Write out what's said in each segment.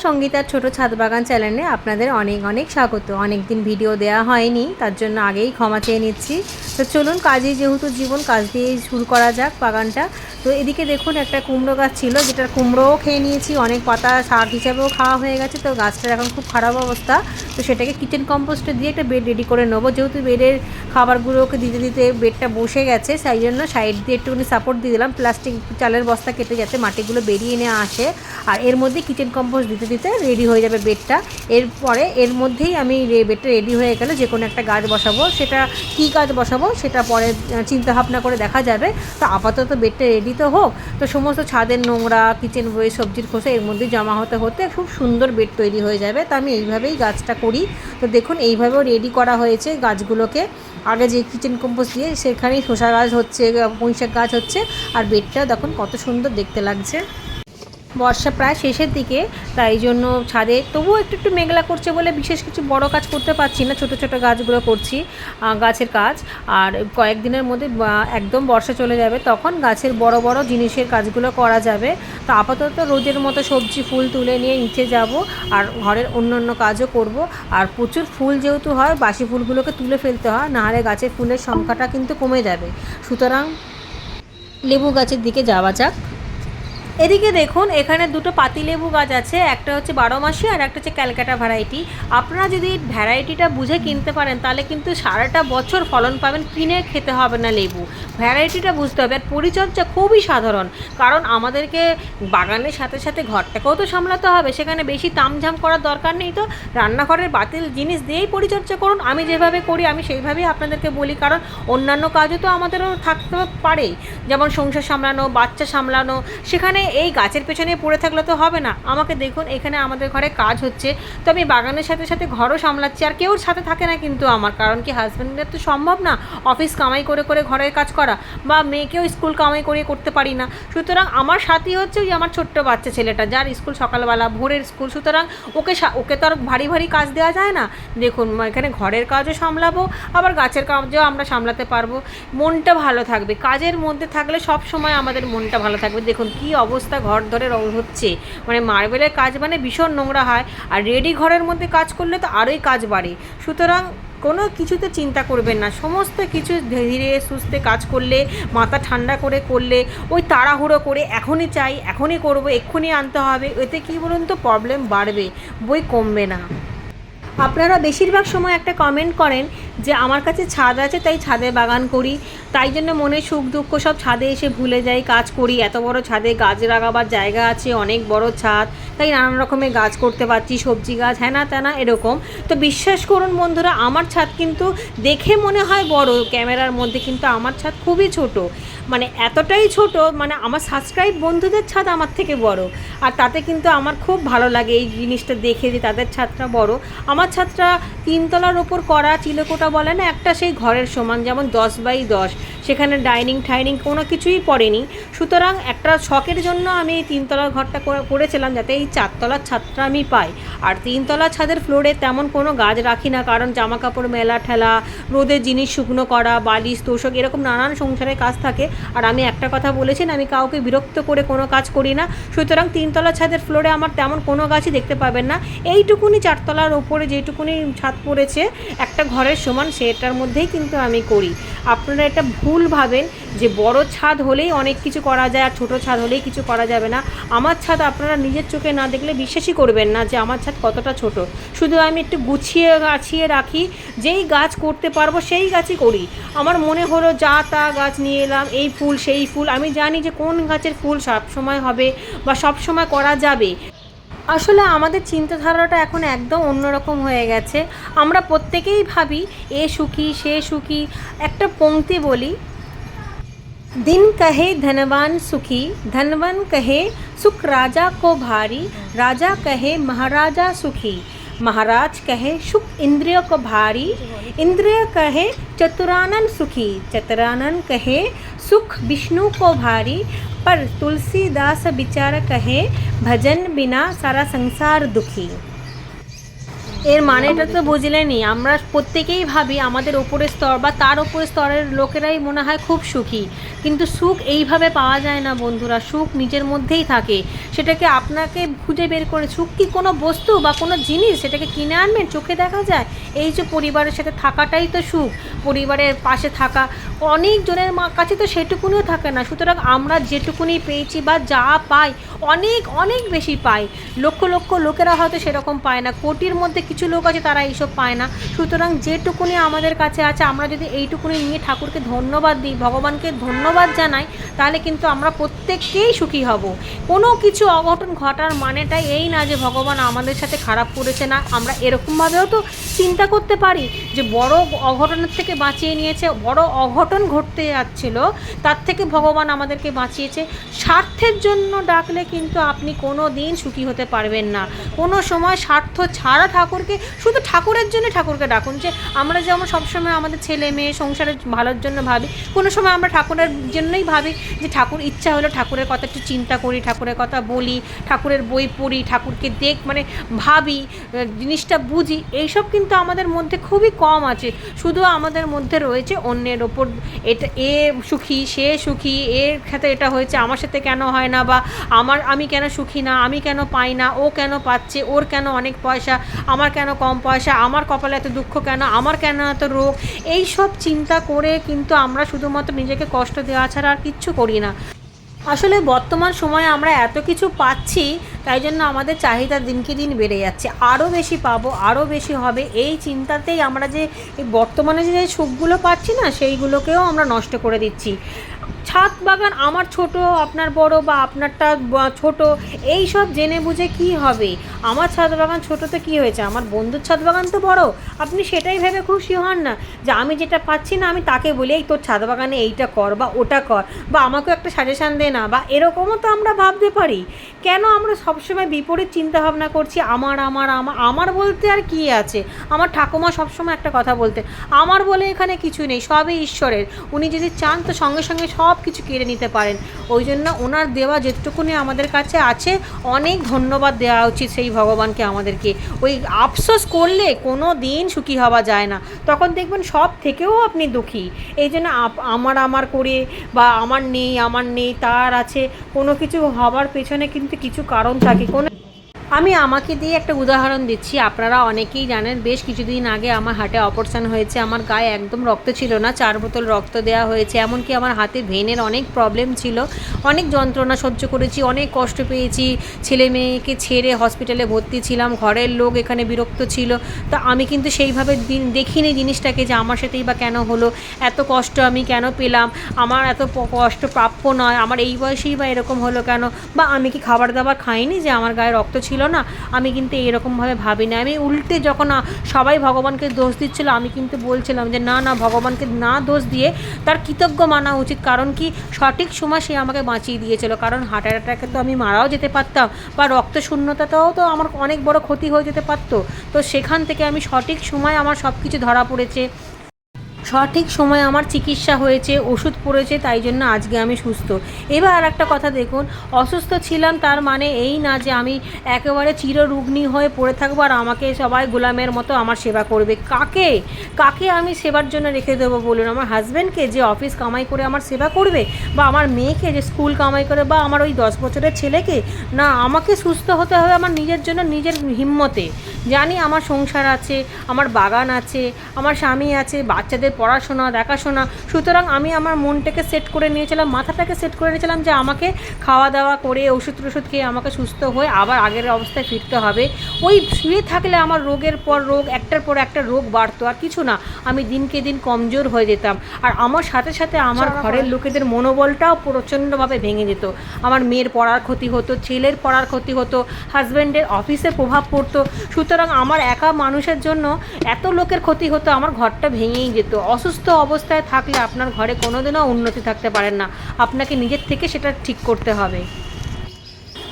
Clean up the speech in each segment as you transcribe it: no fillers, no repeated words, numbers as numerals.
সঙ্গীতার ছোট ছাদ বাগান চ্যানেলে আপনাদের অনেক অনেক স্বাগত। অনেক দিন ভিডিও দেওয়া হয়নি, তার জন্য আগেই ক্ষমা চেয়ে নিচ্ছি। তো চলুন, কাজই যেহেতু জীবন, কাজ দিয়েই শুরু করা যাক বাগানটা। তো এদিকে দেখুন, একটা কুমড়ো গাছ ছিল, যেটা কুমড়োও খেয়ে নিয়েছি, অনেক পাতা শাক হিসাবেও খাওয়া হয়ে গেছে। তো গাছটার এখন খুব খারাপ অবস্থা। তো সেটাকে কিচেন কম্পোস্টে দিয়ে একটা বেড রেডি করে নেবো। যেহেতু বেডের খাবারগুলোকে দিতে দিতে বেডটা বসে গেছে, সেই জন্য সাইড দিয়ে একটুখানি সাপোর্ট দিয়ে দিলাম, প্লাস্টিক চালের বস্তা কেটে, যাতে মাটিগুলো বেরিয়ে নিয়ে আসে। আর এর মধ্যে কিচেন কম্পোস্ট দিতে দিতে রেডি হয়ে যাবে বেডটা। এরপরে এর মধ্যেই আমি বেডটা রেডি হয়ে গেলে যে কোনো একটা গাছ বসাবো। সেটা কী গাছ বসাবো সেটা পরে চিন্তা ভাবনা করে দেখা যাবে। তো আপাতত বেডটা রেডি তো হোক। তো সমস্ত ছাদের নোংরা, কিচেন ওয়েস্ট, সবজির খোসা এর মধ্যে জমা হতে হতে খুব সুন্দর বেড তৈরি হয়ে যাবে। তো আমি এইভাবেই গাছটা করি। তো দেখুন, এইভাবেও রেডি করা হয়েছে গাছগুলোকে। আগে যে কিচেন কম্পোস্ট দিয়ে সেখানেই শসা গাছ হচ্ছে, পুঁইশাক গাছ হচ্ছে, আর বেডটা দেখুন কত সুন্দর দেখতে লাগছে। বর্ষা প্রায় শেষের দিকে, তাই জন্য ছাদে তবুও একটু একটু মেঘলা করছে বলে বিশেষ কিছু বড় কাজ করতে পারছি না, ছোট ছোট গাছগুলো করছি, গাছের কাজ। আর কয়েকদিনের মধ্যে একদম বর্ষা চলে যাবে, তখন গাছের বড় বড় জিনিসের কাজগুলো করা যাবে। তো আপাতত রোজের মতো সবজি ফুল তুলে নিয়ে নিচে যাব, আর ঘরের অন্য কাজও করব। আর প্রচুর ফুল যেহেতু হয়, বাসি ফুলগুলোকে তুলে ফেলতে হয়, নাহলে গাছের ফুলের সংখ্যাটা কিন্তু কমে যাবে। সুতরাং লেবু গাছের দিকে যাওয়া যাক। এদিকে দেখুন, এখানে দুটো পাতিলেবু গাছ আছে, একটা হচ্ছে 12 মাসি আর একটা হচ্ছে ক্যালকাটা ভ্যারাইটি। আপনারা যদি ভ্যারাইটিটা বুঝে কিনতে পারেন, তাহলে কিন্তু সারাটা বছর ফলন পাবেন, কিনে খেতে হবে না লেবু। ভ্যারাইটিটা বুঝতে হবে। আর পরিচর্যা খুবই সাধারণ, কারণ আমাদেরকে বাগানের সাথে সাথে ঘরটাকেও তো সামলাতে হবে, সেখানে বেশি তামঝাম করার দরকার নেই। তো রান্নাঘরের বাতিল জিনিস দিয়েই পরিচর্যা করুন। আমি যেভাবে করি আমি সেইভাবেই আপনাদেরকে বলি, কারণ অন্যান্য কাজও তো আমাদেরও থাকতে পারে, যেমন সংসার সামলানো, বাচ্চা সামলানো। সেখানে এই গাছের পেছনে পড়ে থাকলে তো হবে না। আমাকে দেখুন, এখানে আমাদের ঘরে কাজ হচ্ছে, তো আমি বাগানের সাথে সাথে ঘরও সামলাচ্ছি। আর কেউর সাথে থাকে না কিন্তু আমার, কারণ কি হাজব্যান্ডের তো সম্ভব না অফিস কামাই করে করে ঘরের কাজ করা, বা মেয়েকেও স্কুল কামাই করে করতে পারি না। সুতরাং আমার সাথী হচ্ছে ওই আমার ছোট্ট বাচ্চা ছেলেটা, যার স্কুল সকালবেলা ভোরের স্কুল। সুতরাং ওকে তো আর ভারী ভারী কাজ দেওয়া যায় না। দেখুন, এখানে ঘরের কাজও সামলাবো, আবার গাছের কাজও আমরা সামলাতে পারবো। মনটা ভালো থাকবে, কাজের মধ্যে থাকলে সব সময় আমাদের মনটা ভালো থাকবে। দেখুন কী অবস্থা ঘর ধরে হচ্ছে, মানে মার্বেলের কাজ মানে ভীষণ নোংরা হয়, আর রেডি ঘরের মধ্যে কাজ করলে তো আরোই কাজ বাড়ে। সুতরাং কোনো কিছুতে চিন্তা করবেন না, সমস্ত কিছু ধীরে সুস্থে কাজ করলে, মাথা ঠান্ডা করে করলে, ওই তাড়াহুড়ো করে এখনই চাই, এখনই করবো, এক্ষুনি আনতে হবে, এতে কী বলুন তো, প্রবলেম বাড়বে, বই কমবে না। আপনারা বেশিরভাগ সময় একটা কমেন্ট করেন যে আমার কাছে ছাদ আছে তাই ছাদে বাগান করি, তাই জন্য মনে সুখ দুঃখ সব ছাদে এসে ভুলে যাই, কাজ করি। এত বড় ছাদে গাছ লাগাবার জায়গা আছে, অনেক বড় ছাদ, তাই নানান রকমের গাছ করতে পারছি, সবজি গাছ, হ্যানা ত্যানা এরকম। তো বিশ্বাস করুন বন্ধুরা, আমার ছাদ কিন্তু দেখে মনে হয় বড় ক্যামেরার মধ্যে, কিন্তু আমার ছাদ খুবই ছোট। মানে এতটাই ছোট, মানে আমার সাবস্ক্রাইব বন্ধুদের ছাদ আমার থেকে বড়। আর তাতে কিন্তু আমার খুব ভালো লাগে এই জিনিসটা দেখে, যে তাদের ছাদটা বড়। আমার ছাদটা 3 তলার ওপর করা, চিলেকোটা বলে না, একটা সেই ঘরের সমান, যেমন 10x10, সেখানে ডাইনিং ঠাইনিং কোনো কিছুই পড়েনি। সুতরাং একটা শখের জন্য আমি এই 3 তলার ঘরটা করেছিলাম, যাতে এই 4 তলার ছাদটা আমি পাই। আর 3 তলার ছাদের ফ্লোরে তেমন কোনো গাছ রাখি না, কারণ জামা কাপড় মেলা ঠেলা, রোদের জিনিস শুকনো করা, বালিশ তোষক, এরকম নানান সংসারের কাজ থাকে। আর আমি একটা কথা বলেছি, আমি কাউকে বিরক্ত করে কোনো কাজ করি না। সুতরাং 3 তলার ছাদের ফ্লোরে আমার তেমন কোনো গাছই দেখতে পাবেন না। এইটুকুনি 4 তলার ওপরে যেটুকুনি ছাদ পড়েছে একটা ঘরের সমান, সেটার মধ্যেই কিন্তু আমি করি। আপনারা এটা ভুল ভাবেন যে বড় ছাদ হলেই অনেক কিছু করা যায়, আর ছোটো ছাদ হলেই কিছু করা যাবে না। আমার ছাদ আপনারা নিজের চোখে না দেখলে বিশ্বাসই করবেন না যে আমার ছাদ কতটা ছোট। শুধু আমি একটু গুছিয়ে গাছিয়ে রাখি, যেই গাছ করতে পারবো সেই গাছই করি। আমার মনে হলো যা তা গাছ নিয়ে এলাম, এই ফুল সেই ফুল। আমি জানি যে কোন গাছের ফুল সব সময় হবে বা সব সময় করা যাবে। আসলে আমাদের চিন্তাধারাটা এখন একদম অন্যরকম হয়ে গেছে। আমরা প্রত্যেকেই ভাবি এ সুখী সে সুখী। একটা পংক্তি বলি, दिन कहे धनवान सुखी, धनवान कहे सुख राजा को भारी, राजा कहे महाराजा सुखी, महाराज कहे सुख इंद्रियों को भारी, इंद्रिय कहे चतुरानन सुखी, चतुरानन कहे सुख विष्णु को भारी, पर तुलसीदास विचार कहे भजन बिना सारा संसार दुखी। এর মানেটা তো বুঝলেনই, আমরা প্রত্যেকেই ভাবি আমাদের ওপরের স্তর বা তার ওপরের স্তরের লোকেরাই মনে হয় খুব সুখী, কিন্তু সুখ এইভাবে পাওয়া যায় না বন্ধুরা। সুখ নিজের মধ্যেই থাকে, সেটাকে আপনাকে খুঁজে বের করে। সুখ কি কোনো বস্তু বা কোনো জিনিস সেটাকে কিনে আনবেন, চোখে দেখা যায়? এই যে পরিবারের সাথে থাকাটাই তো সুখ, পরিবারের পাশে থাকা। অনেকজনের কাছে তো সেটুকুনিও থাকে না। সুতরাং আমরা যেটুকুনি পেয়েছি বা যা পাই অনেক অনেক বেশি পাই। লক্ষ লক্ষ লোকেরা হয়তো সেরকম পায় না, কোটির মধ্যে কিছু লোক আছে তারা এইসব পায় না। সুতরাং যেটুকুনি আমাদের কাছে আছে আমরা যদি এইটুকুনি নিয়ে ঠাকুরকে ধন্যবাদ দিই, ভগবানকে ধন্যবাদ জানাই, তাহলে কিন্তু আমরা প্রত্যেককেই সুখী হব। কোনো কিছু অঘটন ঘটার মানেটাই এই না যে ভগবান আমাদের সাথে খারাপ করেছে না। আমরা এরকমভাবেও তো চিন্তা করতে পারি যে বড় অঘটনের থেকে বাঁচিয়ে নিয়েছে, বড় অঘটন ঘটতে যাচ্ছিল তার থেকে ভগবান আমাদেরকে বাঁচিয়েছে। স্বার্থের জন্য ডাকলে কিন্তু আপনি কোনো দিন সুখী হতে পারবেন না। কোনো সময় স্বার্থ ছাড়া ঠাকুরকে, শুধু ঠাকুরের জন্য ঠাকুরকে ডাকুন। যে আমরা যেমন সবসময় আমাদের ছেলে মেয়ে সংসারের ভালোর জন্য ভাবি, কোনো সময় আমরা ঠাকুরের জন্যই ভাবি যে ঠাকুর ইচ্ছা হলো ঠাকুরের কথা একটু চিন্তা করি, ঠাকুরের কথা বলি, ঠাকুরের বই পড়ি, ঠাকুরকে মানে ভাবি, জিনিসটা বুঝি। এইসব কিন্তু আমাদের মধ্যে খুবই কম আছে। শুধু আমাদের মধ্যে রয়েছে অন্যের ওপর, এটা এ সুখী সে সুখী, এর সাথে এটা হয়েছে আমার সাথে কেন হয় না, বা আমি কেন সুখী না, আমি কেন পাই না, ও কেন পাচ্ছে, ওর কেন অনেক পয়সা, আমার কেন কম পয়সা, আমার কপালে এত দুঃখ কেন, আমার কেন এত রোগ। এই সব চিন্তা করে কিন্তু আমরা শুধুমাত্র নিজেকে কষ্ট দেওয়া ছাড়া আর কিচ্ছু করি না। আসলে বর্তমান সময়ে আমরা এত কিছু পাচ্ছি, তাই জন্য আমাদের চাহিদা দিনকে দিন বেড়ে যাচ্ছে। আরও বেশি পাবো, আরও বেশি হবে, এই চিন্তাতেই আমরা যে এই বর্তমানে যে সুখগুলো পাচ্ছি না সেইগুলোকেও আমরা নষ্ট করে দিচ্ছি। ছাদ বাগান আমার ছোট, আপনার বড়, বা আপনারটা ছোট, এই সব জেনে বুঝে কি হবে? আমার ছাদ বাগান ছোটোতে কী হয়েছে, আমার বন্ধুর ছাদ বাগান তো বড়। আপনি সেটাই ভেবে খুশি হন না যে আমি যেটা পাচ্ছি না আমি তাকে বলি এই তোর ছাদ বাগানে এইটা কর বা ওটা কর, বা আমাকেও একটা সাজেশান দে না, বা এরকমও তো আমরা ভাবতে পারি। কেন আমরা সবসময় বিপরীত চিন্তাভাবনা করছি? আমার আমার আমার আমার বলতে আর কি আছে? আমার ঠাকুমা সবসময় একটা কথা বলতেন, আমার বলে এখানে কিছু নেই, সবই ঈশ্বরের। উনি যদি চান তো সঙ্গে সঙ্গে সব কিছু কেড়ে নিতে পারেন। ওই জন্য ওনার দেওয়া যেটুকুনি আমাদের কাছে আছে অনেক ধন্যবাদ দেওয়া উচিত সেই ভগবানকে আমাদেরকে। ওই আফসোস করলে কোনো দিন সুখী হওয়া যায় না, তখন দেখবেন সব থেকেও আপনি দুঃখী। এই জন্য আমার করে, বা আমার নেই তার আছে, কোনো কিছু হবার পেছনে কিন্তু কিছু কারণ থাকে। আমি আমাকে দিয়ে একটা উদাহরণ দিচ্ছি, আপনারা অনেকেই জানেন বেশ কিছুদিন আগে আমার হার্টে অপারেশন হয়েছে। আমার গায়ে একদম রক্ত ছিল না, 4 বোতল রক্ত দেওয়া হয়েছে। এমনকি আমার হাতে ভেনের অনেক প্রবলেম ছিল, অনেক যন্ত্রণা সহ্য করেছি, অনেক কষ্ট পেয়েছি। ছেলে মেয়েকে ছেড়ে হসপিটালে ভর্তি ছিলাম, ঘরের লোক এখানে বিরক্ত ছিল। তা আমি কিন্তু সেইভাবে দেখিনি জিনিসটাকে যে আমার সাথেই বা কেন হলো, এত কষ্ট আমি কেন পেলাম, আমার এত কষ্ট প্রাপ্য নয়, আমার এই বয়সেই বা এরকম হলো কেন, বা আমি কি খাবার দাবার খাইনি যে আমার গায়ে রক্ত ছিল না। আমি কিন্তু এরকমভাবে ভাবি না। আমি উল্টে যখন সবাই ভগবানকে দোষ দিচ্ছিল, আমি কিন্তু বলছিলাম যে না ভগবানকে না দোষ দিয়ে তার কৃতজ্ঞ মানা উচিত। কারণ কি, সঠিক সময় সে আমাকে বাঁচিয়ে দিয়েছিল। কারণ হার্ট অ্যাটাকে তো আমি মারাও যেতে পারতাম, বা রক্ত শূন্যতাতেও তো আমার অনেক বড় ক্ষতি হয়ে যেতে পারতো। তো সেখান থেকে আমি সঠিক সময় আমার সব কিছু ধরা পড়েছে, সঠিক সময়ে আমার চিকিৎসা হয়েছে, ওষুধ পড়েছে, তাই জন্য আজকে আমি সুস্থ। এবার আর একটা কথা দেখুন, অসুস্থ ছিলাম তার মানে এই না যে আমি একেবারে চিররুগ্নী হয়ে পড়ে থাকবো আর আমাকে সবাই গোলামের মতো আমার সেবা করবে। কাকে আমি সেবার জন্য রেখে দেবো বলুন? আমার হাজব্যান্ডকে যে অফিস কামাই করে আমার সেবা করবে, বা আমার মেয়েকে যে স্কুল কামাই করে, বা আমার ওই 10 বছরের ছেলেকে? না, আমাকে সুস্থ হতে হবে আমার নিজের জন্য, নিজের হিম্মতে। জানি আমার সংসার আছে, আমার বাগান আছে, আমার স্বামী আছে, বাচ্চাদের পড়াশোনা দেখাশোনা। সুতরাং আমি আমার মনটাকে সেট করে নিয়েছিলাম, মাথাটাকে সেট করে নিয়েছিলাম যে আমাকে খাওয়া দাওয়া করে ওষুধ খেয়ে আমাকে সুস্থ হয়ে আবার আগের অবস্থায় ফিরতে হবে। ওই শুয়ে থাকলে আমার রোগের পর রোগ, একটার পর একটা রোগ বাড়তো, আর কিছু না। আমি দিনকে দিন কমজোর হয়ে যেতাম, আর আমার সাথে সাথে আমার ঘরের লোকেদের মনোবলটাও প্রচণ্ডভাবে ভেঙে যেত। আমার মেয়ের পড়ার ক্ষতি হতো, ছেলের পড়ার ক্ষতি হতো, হাজব্যান্ডের অফিসে প্রভাব পড়তো। সুতরাং আমার একা মানুষের জন্য এত লোকের ক্ষতি হতো, আমার ঘরটা ভেঙেই যেত। অসুস্থ অবস্থায় থাকলে আপনার ঘরে কোনোদিনও উন্নতি থাকতে পারেন না, আপনাকে নিজের থেকে সেটা ঠিক করতে হবে।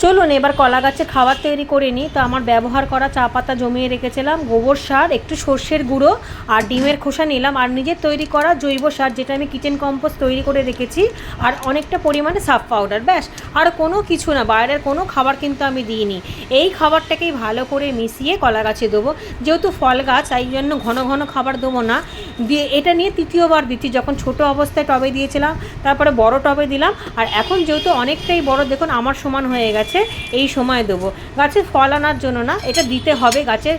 চলুন এবার কলা গাছে খাবার তৈরি করে নিই। তো আমার ব্যবহার করা চা পাতা জমিয়ে রেখেছিলাম, গোবর সার, একটু সর্ষের গুঁড়ো আর ডিমের খোসা নিলাম, আর নিজের তৈরি করা জৈব সার যেটা আমি কিচেন কম্পোস্ট তৈরি করে রেখেছি, আর অনেকটা পরিমাণে সার্ফ পাউডার, ব্যাস। আর কোনো কিছু না, বাইরের কোনো খাবার কিন্তু আমি দিইনি। এই খাবারটাকেই ভালো করে মিশিয়ে কলা গাছে দেবো। যেহেতু ফল গাছ তাই জন্য ঘন ঘন খাবার দেবো না। দিয়ে এটা নিয়ে তৃতীয়বার দিচ্ছি। যখন ছোট অবস্থায় টবে দিয়েছিলাম, তারপরে বড় টবে দিলাম, আর এখন যেহেতু অনেকটাই বড়, দেখুন আমার সমান হয়ে গেছে, এই সময় দেবো। গাছের ফল আনার জন্য না, এটা দিতে হবে গাছের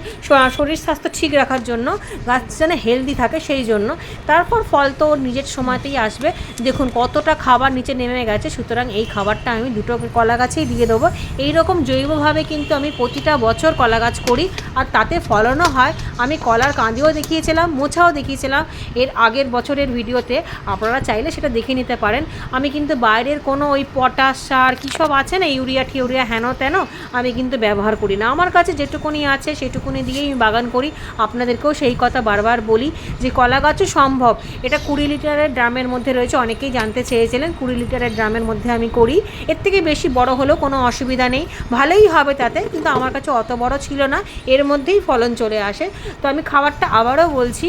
শরীর স্বাস্থ্য ঠিক রাখার জন্য, গাছ যেন হেলদি থাকে সেই জন্য। তারপর ফল তো ওর নিজের সময়তেই আসবে। দেখুন কতটা খাবার নিচে নেমে গেছে, সুতরাং এই খাবারটা আমি দুটো কলা গাছেই দিয়ে দেবো। এইরকম জৈবভাবে কিন্তু আমি প্রতিটা বছর কলা গাছ করি, আর তাতে ফলনও হয়। আমি কলার কাঁদিও দেখিয়েছিলাম, মোছাও দেখিয়েছিলাম এর আগের বছরের ভিডিওতে, আপনারা চাইলে সেটা দেখে নিতে পারেন। আমি কিন্তু বাইরের কোনো ওই পটাশ সার কী সব আছে না, ইউরিয়া ঠিউরিয়া হেন তেন আমি কিন্তু ব্যবহার করি না। আমার কাছে যেটুকুনি আছে সেটুকুনি দিয়েই আমি বাগান করি। আপনাদেরকেও সেই কথা বারবার বলি যে কলা গাছও সম্ভব। এটা 20 লিটারের ড্রামের মধ্যে রয়েছে, অনেকেই জানতে চেয়েছিলেন। 20 লিটারের ড্রামের মধ্যে আমি করি। এর থেকে বেশি বড় হলেও কোনো অসুবিধা নেই, ভালোই হবে তাতে, কিন্তু আমার কাছে অত বড় ছিল না, এর মধ্যেই ফলন চলে আসে। তো আমি খাবারটা আবারও বলছি,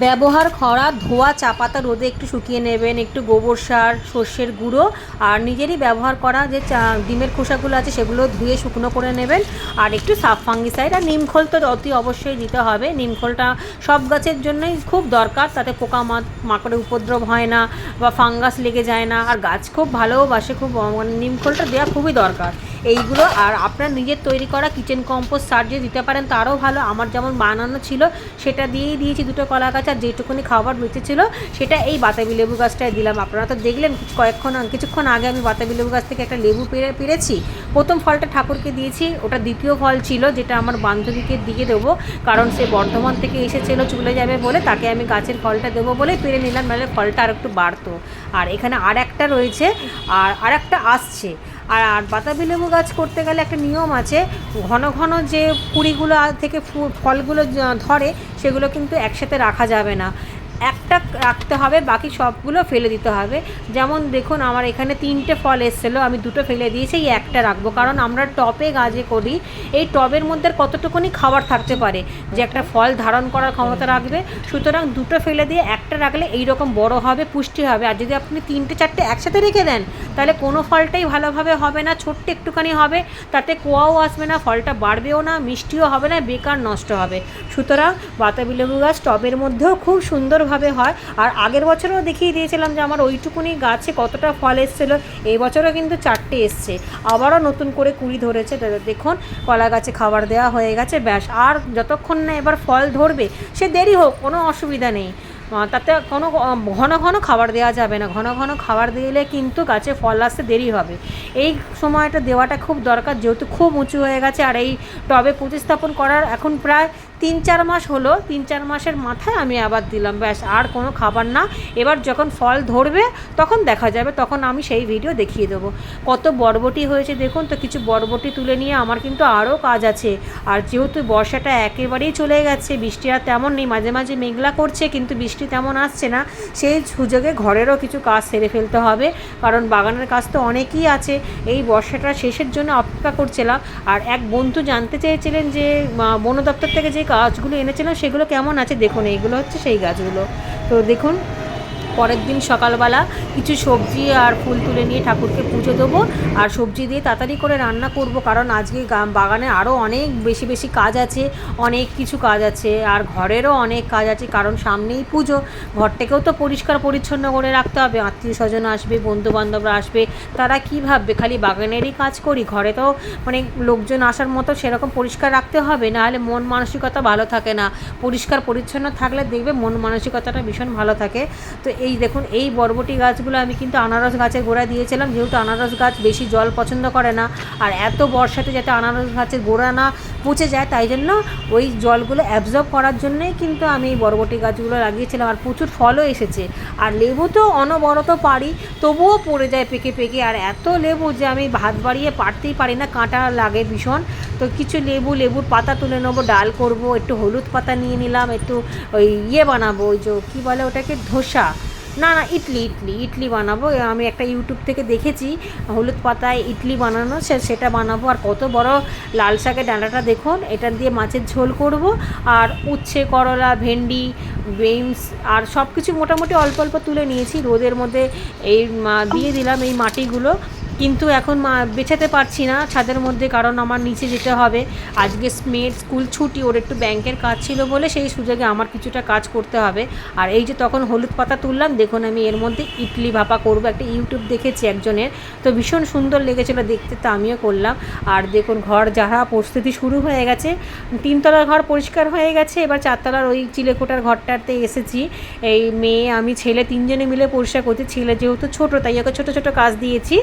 ব্যবহার করা ধোয়া চা পাতা রোদে একটু শুকিয়ে নেবেন, একটু গোবর সার, সর্ষের গুঁড়ো আর নিজেরই ব্যবহার করা যে ডিমের খোসাগুলো আছে সেগুলো ধুয়ে শুকনো করে নেবেন, আর একটু সাফ ফাঙ্গিসাইড আর নিমখোল তো অতি অবশ্যই দিতে হবে। নিমখোলটা সব গাছের জন্যই খুব দরকার, তাতে পোকা মাকড়ের উপদ্রব হয় না বা ফাঙ্গাস লেগে যায় না, আর গাছ খুব ভালোবাসে, খুব নিমখোলটা দেওয়া খুবই দরকার এইগুলো। আর আপনার নিজের তৈরি করা কিচেন কম্পোস্ট সার যে দিতে পারেন তারও ভালো। আমার যেমন বানানো ছিল সেটা দিয়েই দিয়েছি দুটো কলা গাছ, আর যেটুকুনি খাবার বেঁচেছিল সেটা এই বাতাবি লেবু গাছটায় দিলাম। আপনারা তো দেখলেন কিছুক্ষণ আগে আমি বাতাবি লেবু গাছ থেকে একটা লেবু পেরেছি। প্রথম ফলটা ঠাকুরকে দিয়েছি, ওটা দ্বিতীয় ফল ছিল যেটা আমার বান্ধবীকে দিয়ে দেবো, কারণ সে বর্ধমান থেকে এসেছিল চলে যাবে বলে, তাকে আমি গাছের ফলটা দেবো বলে পেরে নিলাম, নাহলে ফলটা আর একটু বাড়তো। আর এখানে আর একটা রয়েছে, আর একটা আসছে। আর বাতাবি লেবু গাছ করতে গেলে একটা নিয়ম আছে, ঘন ঘন যে কুড়িগুলো থেকে ফলগুলো ধরে সেগুলো কিন্তু একসাথে রাখা যাবে না, একটা রাখতে হবে, বাকি সবগুলো ফেলে দিতে হবে। যেমন দেখুন আমার এখানে 3টে ফল এসেছিলো, আমি 2টো ফেলে দিয়েছি, এই একটা রাখবো, কারণ আমরা টবে গাছে করি, এই টবের মধ্যে কতটুকুনি খাবার থাকতে পারে যে একটা ফল ধারণ করার ক্ষমতা রাখবে। সুতরাং 2টো ফেলে দিয়ে একটা রাখলে এইরকম বড় হবে, পুষ্টি হবে। আর যদি আপনি 3টে 4টে একসাথে রেখে দেন তাহলে কোনো ফলটাই ভালোভাবে হবে না, ছোট্ট একটুখানি হবে, তাতে কোয়াও আসবে না, ফলটা বাড়বেও না, মিষ্টিও হবে না, বেকার নষ্ট হবে। সুতরাং বাতাবি লেবু গাছ টবের মধ্যেও খুব সুন্দরভাবে হয়। আর আগের বছরও দেখিয়ে দিয়েছিলাম যে আমার ওইটুকুনি গাছে কতটা ফল এসেছিলো, এই বছরও কিন্তু 4টে এসছে, আবারও নতুন করে কুড়ি ধরেছে। দেখুন কলা গাছে খাবার দেওয়া হয়ে গেছে, ব্যাস। আর যতক্ষণ না এবার ফল ধরবে, সে দেরি হোক কোনো অসুবিধা নেই, তাতে কোনো ঘন ঘন খাবার দেওয়া যাবে না। ঘন ঘন খাবার দিলে কিন্তু গাছে ফল আসতে দেরি হবে। এই সময়টা দেওয়াটা খুব দরকার, যেহেতু খুব উঁচু হয়ে গেছে। আর এই টবে প্রতিস্থাপন করার এখন প্রায় 3-4 মাস হলো, 3-4 মাসের মাথায় আমি আবার দিলাম, ব্যাস। আর কোনো খাবার না। এবার যখন ফল ধরবে তখন দেখা যাবে, তখন আমি সেই ভিডিও দেখিয়ে দেবো। কত বরবটি হয়েছে দেখুন তো, কিছু বরবটি তুলে নিয়ে আমার কিন্তু আরও কাজ আছে। আর যেহেতু বর্ষাটা একেবারেই চলে গেছে, বৃষ্টি আর তেমন নেই, মাঝে মাঝে মেঘলা করছে কিন্তু বৃষ্টি তেমন আসছে না, সেই সুযোগে ঘরেরও কিছু কাজ সেরে ফেলতে হবে, কারণ বাগানের কাজ তো অনেকই আছে। এই বর্ষাটা শেষের জন্য অপেক্ষা করছিলাম। আর এক বন্ধু জানতে চেয়েছিলেন যে বন দপ্তর থেকে যে গাছগুলো এনেছিলাম সেগুলো কেমন আছে। দেখুন এইগুলো হচ্ছে সেই গাছগুলো। তো দেখুন পরের দিন সকালবেলা কিছু সবজি আর ফুল তুলে নিয়ে ঠাকুরকে পুজো দেবো, আর সবজি দিয়ে তাড়াতাড়ি করে রান্না করব, কারণ আজকে বাগানে আরও অনেক বেশি বেশি কাজ আছে, অনেক কিছু কাজ আছে, আর ঘরেরও অনেক কাজ আছে, কারণ সামনেই পুজো। ঘরটাকেও তো পরিষ্কার পরিচ্ছন্ন করে রাখতে হবে, আত্মীয় স্বজন আসবে, বন্ধুবান্ধবরা আসবে, তারা কী ভাববে খালি বাগানেরই কাজ করি। ঘরে তো মানে লোকজন আসার মতো সেরকম পরিষ্কার রাখতে হবে, নাহলে মন মানসিকতা ভালো থাকে না। পরিষ্কার পরিচ্ছন্ন থাকলে দেখবে মন মানসিকতাটা ভীষণ ভালো থাকে। তো এই দেখুন এই বরবটি গাছগুলো আমি কিন্তু আনারস গাছের গোড়া দিয়েছিলাম, যেহেতু আনারস গাছ বেশি জল পছন্দ করে না, আর এত বর্ষাতে যাতে আনারস গাছের গোড়া না পচে যায় তাই জন্য ওই জলগুলো অ্যাবজর্ব করার জন্যই কিন্তু আমি এই বরবটি গাছগুলো লাগিয়েছিলাম। আর প্রচুর ফলও এসেছে। আর লেবু তো অনবরত পারি, তবুও পড়ে যায় পেকে পেকে, আর এত লেবু যে আমি ভাত বাড়িয়ে পারতেই পারি না, কাঁটা লাগে ভীষণ। তো কিছু লেবুর পাতা তুলে নেবো, ডাল করব, একটু হলুদ পাতা নিয়ে নিলাম, একটু ওই বানাবো, ওই যে কী বলে ওটাকে, ধোসা, না না, ইডলি ইডলি ইডলি বানাবো। আমি একটা ইউটিউব থেকে দেখেছি হলুদ পাতায় ইডলি বানানো, সেটা বানাবো। আর কত বড় লাল শাকের ডাঁটাটা দেখুন, এটা দিয়ে মাছের ঝোল করব। আর উচ্ছে, করলা, ভেন্ডি, বিনস আর সব কিছু মোটামুটি অল্প অল্প তুলে নিয়েছি রোদের মধ্যে। এই দিয়ে দিলাম এই মাটিগুলো, কিন্তু এখন বেছাতে পারছি না ছাদের মধ্যে, কারণ আমার নিচে যেতে হবে। আজকে মেয়ের স্কুল ছুটি, ওর একটু ব্যাংকের কাজ ছিল বলে সেই সুযোগে আমার কিছুটা কাজ করতে হবে। আর এই যে তখন হলুদ পাতা তুললাম, দেখুন আমি এর মধ্যে ইডলি ভাপা করব। একটা ইউটিউব দেখেছি একজনের, তো ভীষণ সুন্দর লেগেছিলো দেখতে, তো আমিও করলাম। আর দেখুন ঘর যারা প্রস্তুতি শুরু হয়ে গেছে, 3তলার ঘর পরিষ্কার হয়ে গেছে, এবার 4তলার ওই চিলেকোটার ঘরটাতে এসেছি। এই মেয়ে আমি ছেলে 3জনে মিলে পরিষ্কার করছি। ছেলে যেহেতু ছোটো তাই ওকে ছোটো ছোটো কাজ দিয়েছি,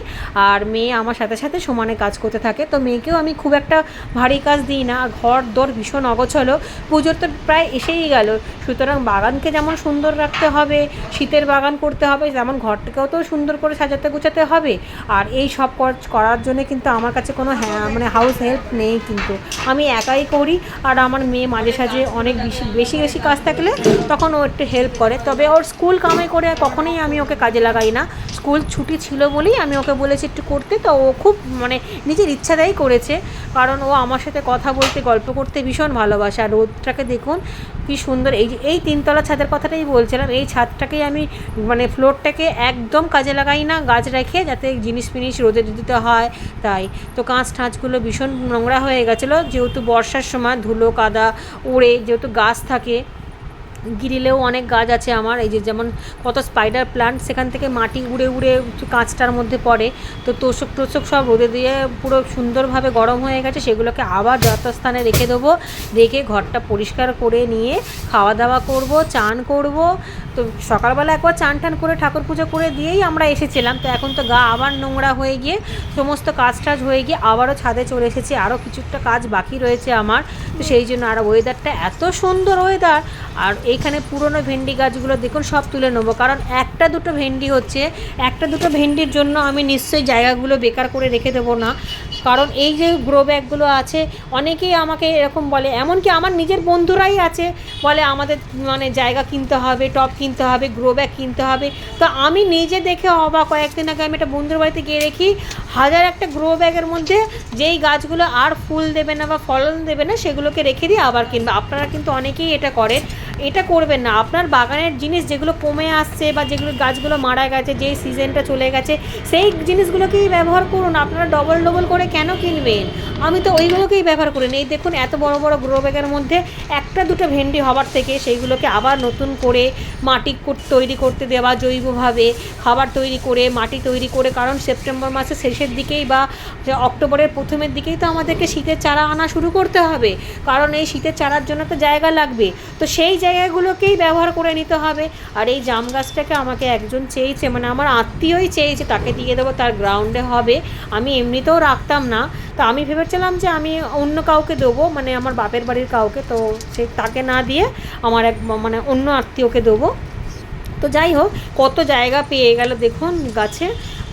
আর মেয়ে আমার সাথে সাথে সমানে কাজ করতে থাকে। তো মেয়েকেও আমি খুব একটা ভারী কাজ দিই না। ঘর দর ভীষণ অগোছালো, পুজোর তো প্রায় এসেই গেল, সুতরাং বাগানকে যেমন সুন্দর রাখতে হবে, শীতের বাগান করতে হবে, যেমন ঘরটাকেও তো সুন্দর করে সাজাতে গোছাতে হবে। আর এই সব করার জন্য কিন্তু আমার কাছে কোনো মানে হাউস হেল্প নেই, কিন্তু আমি একাই করি। আর আমার মেয়ে মাঝে সাঝে অনেক বেশি বেশি কাজ থাকলে তখন ও একটু হেল্প করে, তবে ওর স্কুল কামাই করে কখনোই আমি ওকে কাজে লাগাই না। স্কুল ছুটি ছিল বলেই আমি ওকে বলেছি একটু করতে, তো ও খুব মানে নিজের ইচ্ছাটাই করেছে, কারণ ও আমার সাথে কথা বলতে গল্প করতে ভীষণ ভালোবাসে। আর রোদটাকে দেখুন কী সুন্দর। এই 3তলা ছাদের কথাটাই বলছিলাম, এই ছাদটাকেই আমি মানে ফ্লোরটাকে একদম কাজে লাগাই না গাছ রেখে, যাতে জিনিস ফিনিস রোদে দিতে হয় তাই। তো কাঁচ ঠাঁচগুলো ভীষণ নোংরা হয়ে গেছিলো, যেহেতু বর্ষার সময় ধুলো কাদা উড়ে, যেহেতু গাছ থাকে, গ্রিলেও অনেক গাছ আছে আমার, এই যে যেমন কত স্পাইডার প্লান্ট, সেখান থেকে মাটি উড়ে উড়ে কাঁচটার মধ্যে পড়ে। তো তোষক টোষক সব রোদে দিয়ে পুরো সুন্দরভাবে গরম হয়ে গেছে, সেগুলোকে আবার যথাস্থানে রেখে দেবো। রেখে ঘরটা পরিষ্কার করে নিয়ে খাওয়া দাওয়া করব, চান করব। তো সকালবেলা একবার চান টান করে ঠাকুর পুজো করে দিয়েই আমরা এসেছিলাম। তো এখন তো গা আবার নোংরা হয়ে গিয়ে সমস্ত কাজ টাজ হয়ে গিয়ে আবারও ছাদে চলে এসেছি, আরও কিছুটা কাজ বাকি রয়েছে আমার। তো সেই জন্য, আর ওয়েদারটা এত সুন্দর ওয়েদার। আর এইখানে পুরনো ভেন্ডি গাছগুলো দেখুন সব তুলে নেবো, কারণ একটা দুটো ভেন্ডি হচ্ছে, একটা দুটো ভেন্ডির জন্য আমি নিশ্চয়ই জায়গাগুলো বেকার করে রেখে দেবো না। কারণ এই যে গ্রো ব্যাগগুলো আছে, অনেকেই আমাকে এরকম বলে, এমনকি আমার নিজের বন্ধুরাই আছে বলে আমাদের মানে জায়গা কিনতে হবে, টব কিনতে হবে, গ্রো ব্যাগ কিনতে হবে। তো আমি নিজে দেখে অবাক, কয়েকদিন আগে আমি একটা বন্ধুর বাড়িতে গিয়ে দেখি হাজার একটা গ্রো ব্যাগের মধ্যে যেই গাছগুলো আর ফুল দেবে না বা ফলন দেবে না সেগুলোকে রেখে দিয়ে আবার কিনবে। আপনারা কিন্তু অনেকেই এটা করেন, এটা করবেন না। আপনার বাগানের জিনিস যেগুলো কমে আসছে বা যেগুলো গাছগুলো মারা গেছে, যেই সিজনটা চলে গেছে, সেই জিনিসগুলোকেই ব্যবহার করুন। আপনারা ডবল ডবল করে কেন কিনবেন? আমি তো ওইগুলোকেই ব্যবহার করি। এই দেখুন এত বড় বড় গ্রো ব্যাগের মধ্যে একটা দুটো ভেন্ডি হবার থেকে সেইগুলোকে আবার নতুন করে মাটি তৈরি করতে দেওয়া, জৈবভাবে খাবার তৈরি করে, মাটি তৈরি করে, কারণ সেপ্টেম্বর মাসের শেষের দিকেই বা অক্টোবরের প্রথমের দিকেই তো আমাদেরকে শীতের চারা আনা শুরু করতে হবে, কারণ এই শীতের চারার জন্য তো জায়গা লাগবে। তো সেই জায়গাগুলোকেই ব্যবহার করে নিতে হবে। আর এই জাম গাছটাকে আমাকে একজন চেয়েছে, মানে আমার আত্মীয়ই চেয়েছে, তাকে দিয়ে দেবো, তার গ্রাউন্ডে হবে। আমি এমনিতেও রাখতাম না, তো আমি ভেবেছিলাম যে আমি অন্য কাউকে দেবো, মানে আমার বাপের বাড়ির কাউকে, তো সে তাকে না দিয়ে আমার এক মানে অন্য আত্মীয়কে দেবো। তো যাই হোক, কত জায়গা পেয়ে গেল দেখুন গাছে,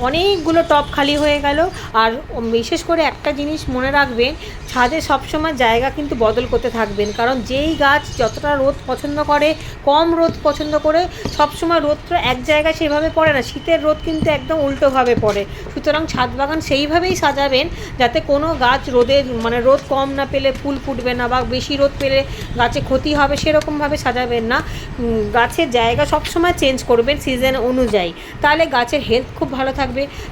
অনেকগুলো টব খালি হয়ে গেল। আর বিশেষ করে একটা জিনিস মনে রাখবেন, ছাদে সবসময় জায়গা কিন্তু বদল করতে থাকবেন, কারণ যেই গাছ যতটা রোদ পছন্দ করে, কম রোদ পছন্দ করে, সবসময় রোদটা এক জায়গায় সেভাবে পড়ে না, শীতের রোদ কিন্তু একদম উল্টোভাবে পড়ে। সুতরাং ছাদ বাগান সেইভাবেই সাজাবেন যাতে কোনো গাছ মানে রোদ কম না পেলে ফুল ফুটবে না, বা বেশি রোদ পেলে গাছে ক্ষতি হবে, সেরকমভাবে সাজাবেন না। গাছের জায়গা সবসময় চেঞ্জ করবেন সিজন অনুযায়ী, তাহলে গাছের হেলথ খুব ভালো থাকবে।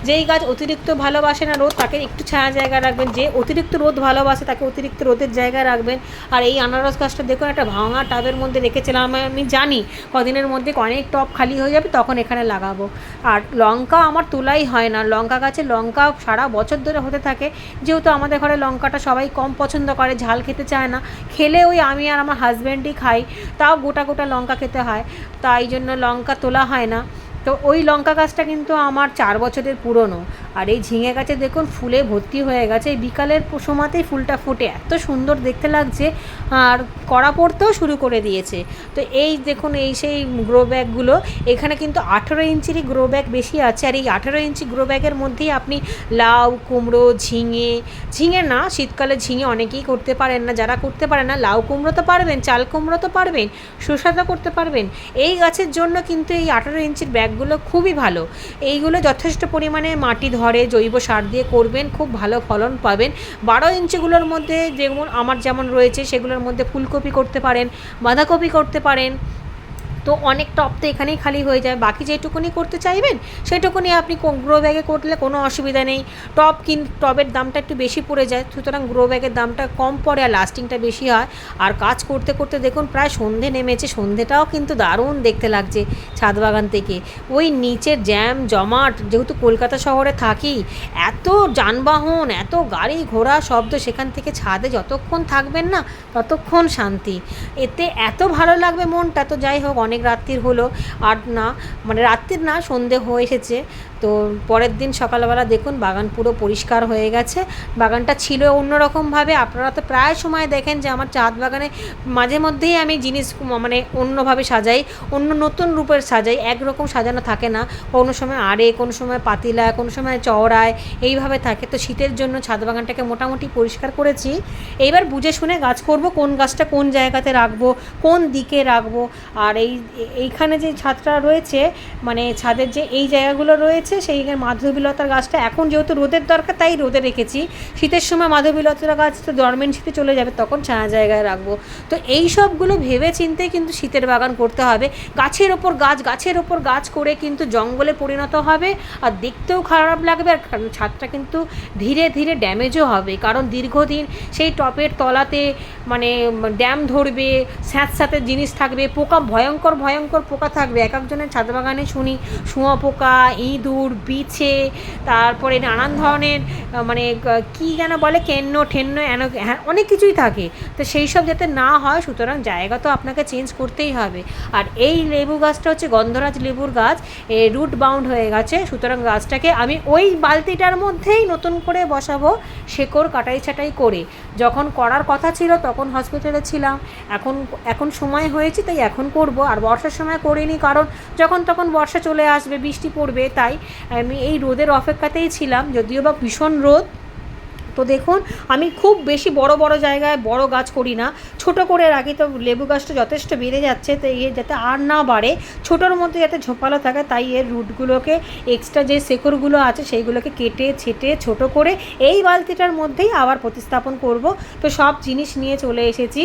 যেই গাছ অতিরিক্ত ভালোবাসে না রোদ, তাকে একটু ছায়া জায়গা রাখবেন। যে অতিরিক্ত রোদ ভালোবাসে তাকে অতিরিক্ত রোদের জায়গায় রাখবেন। আর এই আনারস গাছটা দেখুন, একটা ভাঙা টাবের মধ্যে রেখেছিলাম, আমি জানি কদিনের মধ্যে অনেক টব খালি হয়ে যাবে, তখন এখানে লাগাবো। আর লঙ্কা আমার তোলাই হয় না, লঙ্কা গাছে লঙ্কা সারা বছর ধরে হতে থাকে, যেহেতু আমাদের ঘরে লঙ্কাটা সবাই কম পছন্দ করে, ঝাল খেতে চায় না, খেলে ওই আমি আর আমার হাজব্যান্ডই খাই, তাও গোটা গোটা লঙ্কা খেতে হয়, তাই জন্য লঙ্কা তোলা হয় না। তো ওই লঙ্কা গাছটা কিন্তু আমার 4 বছরের পুরনো। আর এই ঝিঙে গাছে দেখুন ফুলে ভর্তি হয়ে গেছে, এই বিকালের সময়তেই ফুলটা ফোটে, এত সুন্দর দেখতে লাগছে, আর কড়া পড়তেও শুরু করে দিয়েছে। তো এই দেখুন এই সেই গ্রো ব্যাগগুলো, এখানে কিন্তু 18 ইঞ্চিরই গ্রো ব্যাগ বেশি আছে, আর এই 18 ইঞ্চি গ্রো ব্যাগের মধ্যেই আপনি লাউ, কুমড়ো, ঝিঙে না, শীতকালে ঝিঙে অনেকেই করতে পারেন না, যারা করতে পারেন না লাউ কুমড়ো তো পারবেন, চাল কুমড়ো তো পারবেন, শসা তো করতে পারবেন। এই গাছের জন্য কিন্তু এই 18 ইঞ্চির ব্যাগগুলো খুবই ভালো। এইগুলো যথেষ্ট পরিমাণে মাটি ধরে, জৈব সার দিয়ে করবেন, খুব ভালো ফলন পাবেন। 12 ইঞ্চিগুলোর মধ্যে যেমন আমার যেমন রয়েছে সেগুলোর মধ্যে ফুলকপি করতে পারেন, বাঁধাকপি করতে পারেন। তো অনেক টব তো এখানেই খালি হয়ে যায়, বাকি যেটুকুনি করতে চাইবেন সেটুকুনি আপনি গ্রো ব্যাগে করলে কোনো অসুবিধা নেই। টবের দামটা একটু বেশি পড়ে যায়, সুতরাং গ্রো ব্যাগের দামটা কম পড়ে আর লাস্টিংটা বেশি হয়। আর কাজ করতে করতে দেখুন প্রায় সন্ধে নেমেছে, সন্ধেটাও কিন্তু দারুণ দেখতে লাগছে ছাদ বাগান থেকে। ওই নিচের জ্যাম জমাট, যেহেতু কলকাতা শহরে থাকি, এত যানবাহন, এত গাড়ি ঘোড়া শব্দ, সেখান থেকে ছাদে যতক্ষণ থাকবেন না ততক্ষণ শান্তি, এতে এত ভালো লাগবে মনটা। তো যাই হোক, অনেক রাত্রির হলো, আর না মানে রাত্রির না, সন্ধে হয়ে এসেছে। তো পরের দিন সকালবেলা দেখুন বাগান পুরো পরিষ্কার হয়ে গেছে। বাগানটা ছিল অন্যরকমভাবে, আপনারা তো প্রায় সময় দেখেন যে আমার ছাদ বাগানে মাঝে মধ্যেই আমি জিনিস মানে অন্যভাবে সাজাই, অন্য নতুন রূপের সাজাই, একরকম সাজানো থাকে না, কোনো সময় আড়ে, কোনো সময় পাতিলা, কোনো সময় চওড়ায়, এইভাবে থাকে। তো শীতের জন্য ছাদ বাগানটাকে মোটামুটি পরিষ্কার করেছি। এইবার বুঝে শুনে গাছ করব, কোন গাছটা কোন জায়গাতে রাখবো, কোন দিকে রাখবো। আর এইখানে যে ছাদটা রয়েছে, মানে ছাদের যে এই জায়গাগুলো রয়েছে, সেই মাধবীলতার গাছটা এখন যেহেতু রোদের দরকার তাই রোদে রেখেছি, শীতের সময় মাধবীলতার গাছ তো ডরমেন্সিতে চলে যাবে, তখন ছায়া জায়গায় রাখবো। তো এই সবগুলো ভেবে চিন্তে কিন্তু শীতের বাগান করতে হবে। গাছের ওপর গাছ করে কিন্তু জঙ্গলে পরিণত হবে, আর দেখতেও খারাপ লাগবে, আর ছাদটা কিন্তু ধীরে ধীরে ড্যামেজও হবে, কারণ দীর্ঘদিন সেই টপের তলাতে মানে ড্যাম ধরবে, স্যাঁতস্যাঁতে জিনিস থাকবে, পোকা, ভয়ঙ্কর পোকা থাকবে। এক একজনের ছাদ বাগানে শুনি শুঁয়োপোকা, ইঁদুর, বিছে, তারপরে নানান ধরনের মানে কী যেন বলে, ঠেন্ন হ্যাঁ, অনেক কিছুই থাকে। তো সেই সব যাতে না হয়, সুতরাং জায়গা তো আপনাকে চেঞ্জ করতেই হবে। আর এই লেবু গাছটা হচ্ছে গন্ধরাজ লেবুর গাছ, রুট বাউন্ড হয়ে গেছে, সুতরাং গাছটাকে আমি ওই বালতিটার মধ্যেই নতুন করে বসাবো, শেকড় কাটাই ছাটাই করে। যখন করার কথা ছিল তখন হসপিটালে ছিলাম, এখন সময় হয়েছে তাই এখন করব। আর বর্ষার সময় করিনি, কারণ যখন তখন বর্ষা চলে আসবে, বৃষ্টি পড়বে, তাই আমি এই রোদের অপেক্ষাতেই ছিলাম, যদিও বা ভীষণ রোদ। তো দেখুন আমি খুব বেশি বড় জায়গায় বড় গাছ করি না, ছোট করে রাখি। তো লেবু গাছটা যথেষ্ট বেড়ে যাচ্ছে, তো এর যাতে আর না বাড়ে, ছোটোর মধ্যে যাতে ঝোপালো থাকে, তাই এর রুটগুলোকে, এক্সট্রা যে শেকড়গুলো আছে সেইগুলোকে কেটে ছেটে ছোট করে এই বালতিটার মধ্যেই আবার প্রতিস্থাপন করব। তো সব জিনিস নিয়ে চলে এসেছি,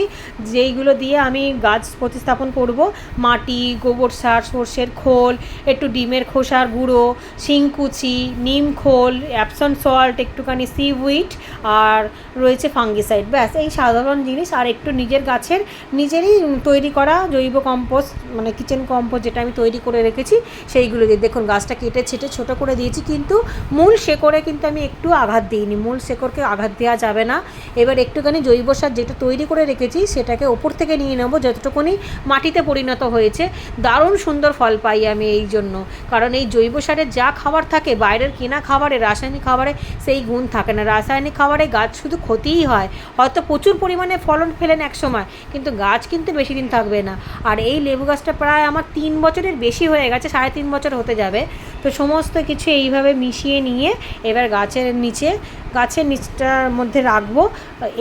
যেইগুলো দিয়ে আমি গাছ প্রতিস্থাপন করব। মাটি, গোবর সার, সর্ষের খোল, একটু ডিমের খোসার গুঁড়ো, শিংকুচি, নিম খোল, অ্যাপসন সল্ট, একটুখানি সিউইড, আর রয়েছে ফাঙ্গিসাইড, ব্যাস এই সাধারণ জিনিস। আর একটু নিজের গাছের নিজেরই তৈরি করা জৈব কম্পোস্ট, মানে কিচেন কম্পোস্ট, যেটা আমি তৈরি করে রেখেছি সেইগুলো দিয়ে। দেখুন গাছটা কেটে ছেটে ছোটো করে দিয়েছি, কিন্তু মূল শেকড়ে কিন্তু আমি একটু আঘাত দিইনি, মূল শেকড়কে আঘাত দেওয়া যাবে না। এবার একটুখানি জৈব সার যেটা তৈরি করে রেখেছি সেটাকে ওপর থেকে নিয়ে নেবো, যতটুকুনি মাটিতে পরিণত হয়েছে। দারুণ সুন্দর ফল পাই আমি এই জন্য, কারণ এই জৈব সারের যা খাবার থাকে বাইরের কেনা খাবারে, রাসায়নিক খাবারে সেই গুণ থাকে না। রাসায়নিক খাবারে গাছ শুধু ক্ষতিই হয়, হয়তো প্রচুর পরিমাণে ফলন ফেলেন এক সময়, কিন্তু গাছ কিন্তু বেশি দিন থাকবে না। আর এই লেবু গাছটা প্রায় আমার 3 বছরের বেশি হয়ে গেছে, 3.5 বছর হতে যাবে। তো সমস্ত কিছু এইভাবে মিশিয়ে নিয়ে এবার গাছের নিচটার মধ্যে রাখবো,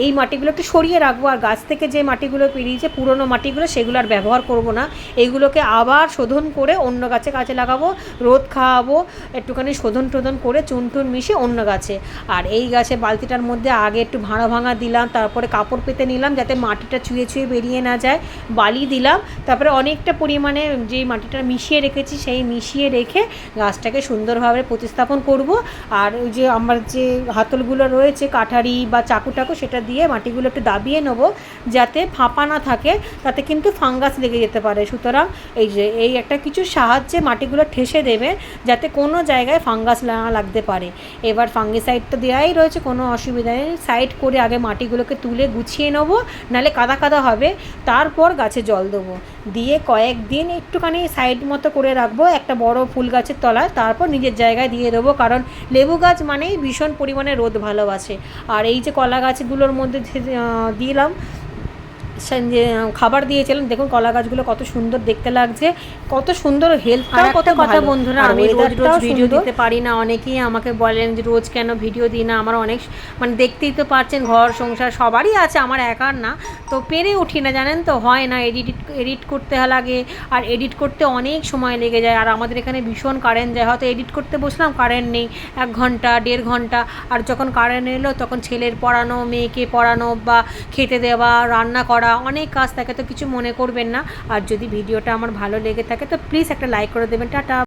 এই মাটিগুলো একটু সরিয়ে রাখবো। আর গাছ থেকে যে মাটিগুলো বেরিয়েছে পুরনো মাটিগুলো, সেগুলো আর ব্যবহার করব না, এইগুলোকে আবার শোধন করে অন্য গাছে কাজে লাগাবো, রোদ খাওয়াবো, একটুখানি শোধন করে চুন মিশিয়ে অন্য গাছে। আর এই গাছে বালতিটার মধ্যে আগে একটু ভাঙা দিলাম, তারপরে কাপড় পেতে নিলাম যাতে মাটিটা ছুঁয়ে বেরিয়ে না যায়, বালি দিলাম, তারপরে অনেকটা পরিমাণে যে মাটিটা মিশিয়ে রেখেছি সেই মিশিয়ে রেখে গাছটাকে সুন্দরভাবে প্রতিস্থাপন করব। আর ওই যে আমার যে হাতলগুলো রয়েছে কাঠারি বা চাকু সেটা দিয়ে মাটিগুলো একটু দাবিয়ে নেবো, যাতে ফাঁপা না থাকে, তাতে কিন্তু ফাঙ্গাস লেগে যেতে পারে। সুতরাং এই একটা কিছু সাহায্যে মাটিগুলো ঠেসে দেবে, যাতে কোনো জায়গায় ফাঙ্গাস না লাগতে পারে। এবার ফাঙ্গিসাইডটা দেওয়াই রয়েছে, কোনো অসুবিধা নেই। সাইড করে আগে মাটিগুলোকে তুলে গুছিয়ে নেবো, নাহলে কাদা হবে, তারপর গাছে জল দেবো। দিয়ে কয়েকদিন একটুখানি সাইড মতো করে রাখবো একটা বড় ফুল গাছের তলায়, তারপর নিজের জায়গায় দিয়ে দেবো। কারণ লেবু গাছ মানেই ভীষণ পরিমাণে রোদ ভালোবাসে। আর এই যে কলা গাছগুলোর মধ্যে দিলাম যে খাবার দিয়েছিলাম, দেখুন কলা গাছগুলো কত সুন্দর দেখতে লাগছে, কত সুন্দর হেলথটাও কত কথা বন্ধুরা। আমি রোজ রোজ ভিডিও দিতে পারি না, অনেকেই আমাকে বলেন যে রোজ কেন ভিডিও দিই না। আমার অনেক মানে দেখতেই তো পারছেন ঘর সংসার সবারই আছে, আমার একার না, তো পেরে উঠি না জানেন তো, হয় না, এডিট করতে লাগে, আর এডিট করতে অনেক সময় লেগে যায়। আর আমাদের এখানে ভীষণ কারেন্ট যায়, হয়তো এডিট করতে বসলাম কারেন্ট নেই 1 ঘন্টা 1.5 ঘন্টা, আর যখন কারেন্ট এলো তখন ছেলের পড়ানো, মেয়েকে পড়ানো বা খেতে দেওয়া, রান্না করা, অনেক কাজ থাকে, তো কিছু মনে করবেন না। আর যদি ভিডিওটা আমার ভালো লেগে থাকে তো প্লিজ একটা লাইক করে দেবেন। টাটা।